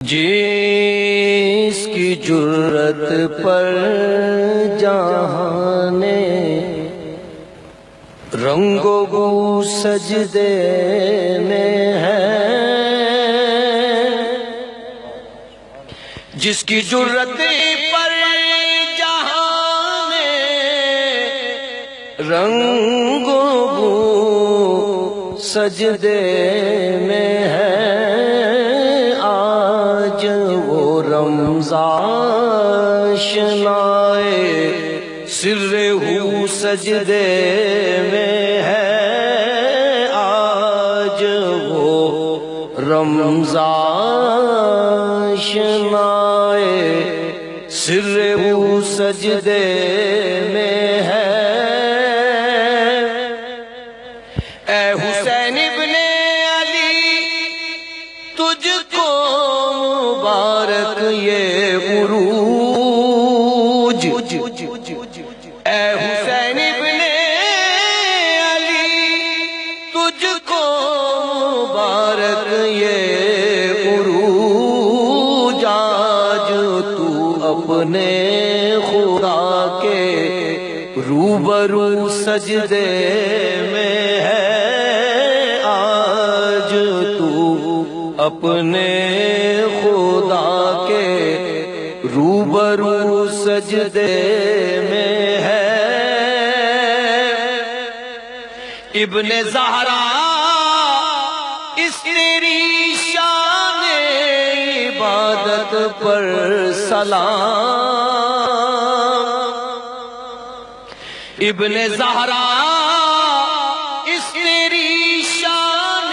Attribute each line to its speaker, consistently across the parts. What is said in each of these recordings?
Speaker 1: جس کی جرت پر جہان رنگ و بو سجدے میں ہے، جس کی جرت پر جہان رنگ و بو سجدے میں ہے، آج وہ رمضان شنائے سر ہو سجدے میں ہے، آج وہ رمضان شنائے سر ہو سجدے میں ہے۔ اے حسین ابن علی تجھ کو مبارک یہ عروج، اے حسین ابن علی تجھ کو مبارک یہ عروج، آج تو اپنے خدا کے روبرو سجدے میں ہے، آج تو اپنے خدا کے روبرو سجدے میں ہے۔ ابن زہرا اس تیری شان عبادت پر سلام، ابن زہرا اس تیری شان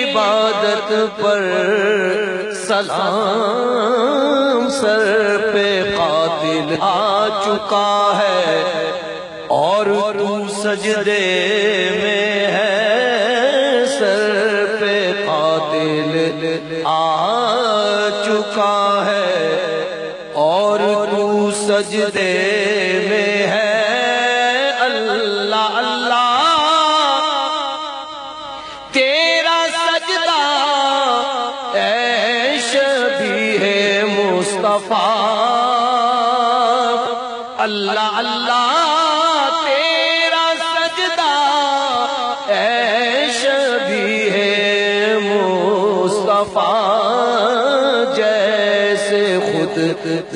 Speaker 1: عبادت پر سلام، سر پہ قاتل آ چکا ہے اور تو سجدے میں ہے، سر پہ قاتل آ چکا ہے اور تو سجدے میں ہے۔ اللہ اللہ تیرا سجدہ اے شبیہ مصطفیٰ، اللہ اللہ تیرا سجدہ اے شبیہ مصطفیٰ، جیسے خود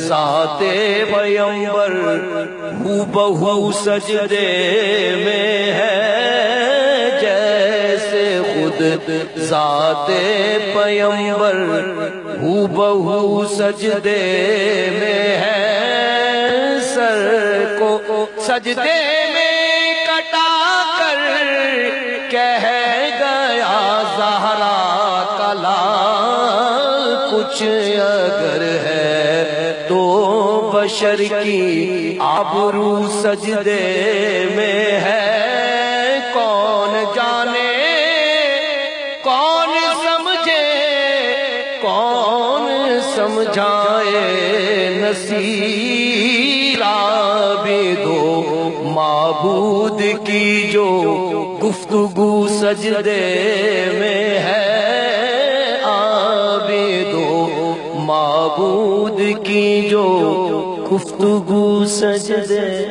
Speaker 1: ذات پیغمبر ہو بہو سجدے میں ہے، جیسے خود ذات پیغمبر ہو بہو سجدے میں ہے، سر کو سجدے میں کٹا کر کہہ گیا زہرا کا لال، کچھ اگر ہے تو بشر کی آبرو سجدے میں ہے، کون جانے کون سمجھے کون سمجھائے نصیر، عابدو معبود کی جو گفتگو سجدے میں ہے، عابدو معبود کی جو گفتگو سجدے